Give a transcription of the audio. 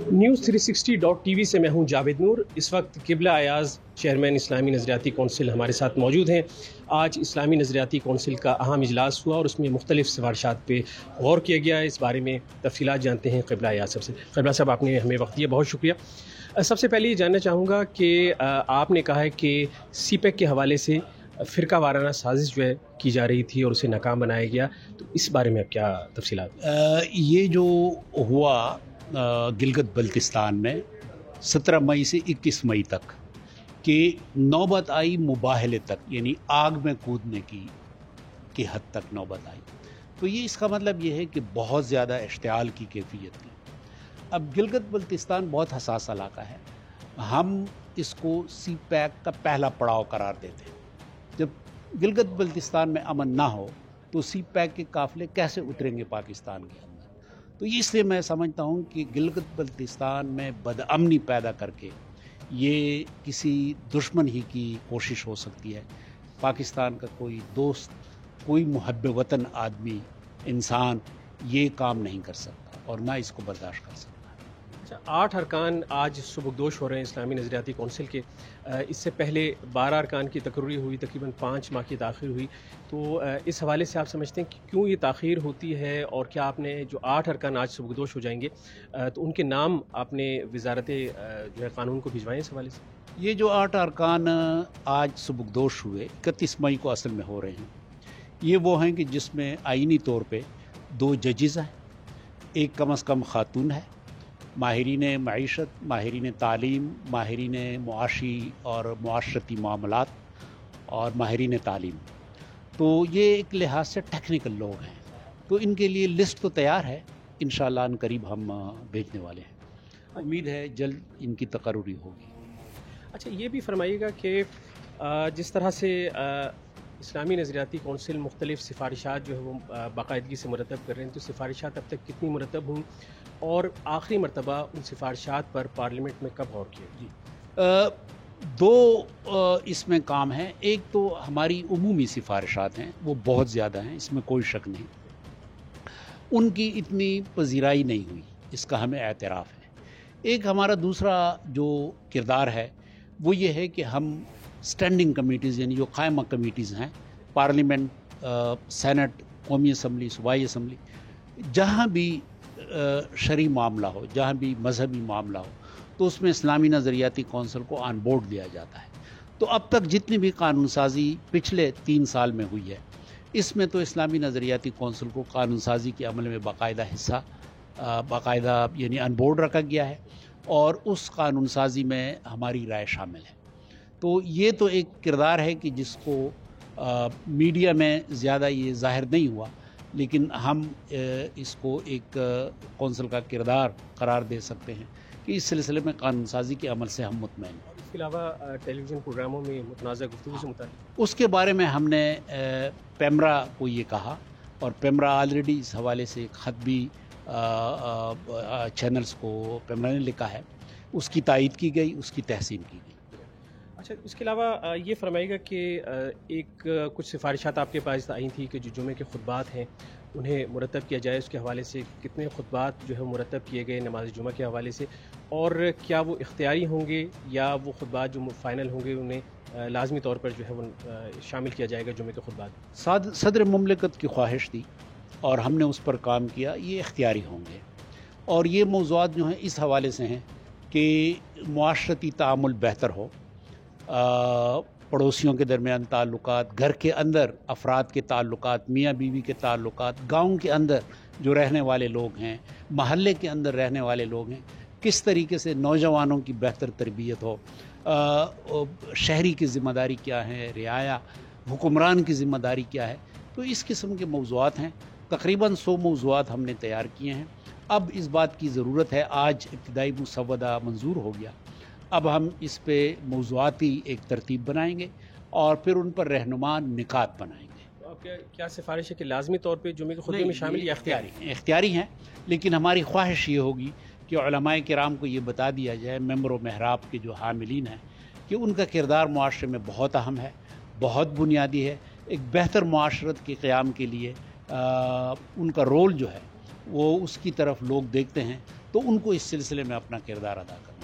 News 360.tv से मैं हूं जावेद नूर। इस वक्त किबला अयाज चेयरमैन इस्लामी नज़रियाती कौंसिल हमारे साथ मौजूद हैं। आज इस्लामी नज़रियाती कौंसिल का अहम इजलास हुआ और उसमें मुख्तलिफ सिफारिशात पे गौर किया गया है। इस बारे में तफसीलात जानते हैं किबला अयाज साहब से। किबला साहब, आपने हमें वक्त दिया, बहुत शुक्रिया। सबसे पहले ये जानना चाहूँगा कि आपने कहा है कि CPEC के हवाले से फ़िरका वाराना साजिश जो है की जा रही थी और उसे नाकाम बनाया गया, तो इस बारे में अब क्या तफसीलात? ये जो हुआ गिलगित बल्तिस्तान में 17 मई से 21 मई तक कि नौबत आई मुबाहले तक, यानी आग में कूदने की हद तक नौबत आई, तो ये इसका मतलब ये है कि बहुत ज़्यादा इश्तियाल की कैफियत थी। अब गिलगित बल्तिस्तान बहुत हसास इलाका है, हम इसको CPEC का पहला पड़ाव करार देते हैं। जब गिलगित बल्तिस्तान में अमन ना हो तो CPEC के काफ़िले कैसे उतरेंगे पाकिस्तान के अंदर? तो इसलिए मैं समझता हूँ कि गिलगित बल्तिस्तान में बदअमनी पैदा करके ये किसी दुश्मन ही की कोशिश हो सकती है। पाकिस्तान का कोई दोस्त, कोई मुहब्ब वतन आदमी, इंसान ये काम नहीं कर सकता और ना इसको बर्दाश्त कर सकता। अच्छा, 8 अरकान आज सुबुकदोश हो रहे हैं इस्लामी नज़रियाती कौंसिल के। इससे पहले 12 अरकान की तकर्री हुई, तकरीबन 5 माह की ताख़ीर हुई। तो इस हवाले से आप समझते हैं कि क्यों ये ताख़ीर होती है, और क्या आपने जो 8 अरकान आज सुबुकदोश हो जाएंगे तो उनके नाम आपने वज़ारत जो है क़ानून को भिजवाएं इस हवाले से? ये जो 8 अरकान आज सुबुकदोश हुए 31 मई को असल में हो रहे हैं, ये वो हैं कि जिसमें आइनी तौर पे 2 जजेस हैं, एक कम अज़ कम खातून है, माहिरीन मईशत, माहिरीन तालीम, माहिरीन मुआशी और मुआशरती मामलात और माहिरीन तालीम। तो ये एक लिहाज से टेक्निकल लोग हैं, तो इनके लिए लिस्ट तो तैयार है, इंशाअल्लाह अनकरीब हम भेजने वाले हैं। उम्मीद है जल्द इनकी तकर्री होगी। अच्छा, ये भी फरमाइएगा कि जिस तरह से इस्लामी नज़रियाती कौंसिल मुख्तलिफ़ सिफारिशात जो है वो बाकायदगी से मुरतब कर रहे हैं, तो सिफारिशात अब तक कितनी मुरतब हुई और आखिरी मरतबा उन सिफारिशात पर पार्लियामेंट में कब गौर किया? जी, 2 इसमें काम हैं। एक तो हमारी उमूमी सिफारिशात हैं, वो बहुत ज़्यादा हैं, इसमें कोई शक नहीं, उनकी इतनी पजीराई नहीं हुई, इसका हमें एतराफ़ है। एक हमारा दूसरा जो किरदार है वो ये है कि हम स्टैंडिंग कमेटीज़, यानी जो कायमा कमेटीज़ हैं, पार्लियामेंट, सेनेट, कौमी असम्बली, सूबाई असम्बली, जहाँ भी शरई मामला हो, जहाँ भी मजहबी मामला हो, तो उसमें इस्लामी नज़रियाती कौंसिल को ऑन बोर्ड दिया जाता है। तो अब तक जितनी भी कानून साजी पिछले 3 साल में हुई है, इसमें तो इस्लामी नज़रियाती कौंसिल को कानून साजी के अमल में बाकायदा हिस्सा, बाकायदा यानी ऑन बोर्ड रखा गया है और उस कानून साजी में हमारी राय शामिल है। तो ये तो एक किरदार है कि जिसको मीडिया में ज़्यादा ये ज़ाहिर नहीं हुआ, लेकिन हम इसको एक कौंसिल का किरदार करार दे सकते हैं कि इस सिलसिले में कानून साजी के अमल से हम मुतमईन हैं। इसके अलावा टेलीविज़न प्रोग्रामों में मुतनाज़ा गुफ्तगू से मुताल्लिक़ उसके बारे में हमने पेमरा को ये कहा, और पेमरा ऑलरेडी इस हवाले से एक ख़त भी चैनल्स को पेमरा ने लिखा है, उसकी तायीद की गई, उसकी तहसीन की गई। अच्छा, इसके अलावा ये फरमाइएगा कि एक कुछ सिफारिशात आपके पास आई थी कि जो जुमे के खुतबात हैं उन्हें मुरतब किया जाए, उसके हवाले से कितने खुतबात जो है मुरतब किए गए नमाज जुमा के हवाले से, और क्या वो इख्तियारी होंगे या वो खुतबात जो फ़ाइनल होंगे उन्हें लाजमी तौर पर जो है वो शामिल किया जाएगा जुमे के खुतबात? सदर मुमलिकत की ख्वाहिश थी और हमने उस पर काम किया, ये इख्तियारी होंगे। और ये मौज़ूआत जो हैं इस हवाले से हैं कि मुआशरती तामुल बेहतर हो, पड़ोसियों के दरमियान ताल्लुकात, घर के अंदर अफराद के ताल्लुकात, मियाँ बीवी के ताल्लुकात, गांव के अंदर जो रहने वाले लोग हैं, महल्ले के अंदर रहने वाले लोग हैं, किस तरीके से नौजवानों की बेहतर तरबियत हो, शहरी की ज़िम्मेदारी क्या है, रियाया हुक्मरान की ज़िम्मेदारी क्या है। तो इस किस्म के मौज़ूआत हैं, तकरीबन 100 मौज़ूआत हमने तैयार किए हैं। अब इस बात की ज़रूरत है, आज इब्तिदाई मुसवदा मंजूर हो गया, अब हम इस पे मौज़ूआती एक तरतीब बनाएंगे और फिर उन पर रहनुमा निकात बनाएंगे। तो आपके क्या सिफारिश है कि लाजमी तौर पे जुमे के खुतबे में शामिल या इख्तियारी हैं, लेकिन हमारी ख्वाहिश ये होगी कि उलमाए किराम को ये बता दिया जाए, मेंबर व महराब के जो हामिलीन हैं, कि उनका किरदार मुआशरे में बहुत अहम है, बहुत बुनियादी है। एक बेहतर मुआशरत के क़याम के लिए उनका रोल जो है वो उसकी तरफ लोग देखते हैं, تو ان کو اس سلسلے میں اپنا کردار ادا کرنا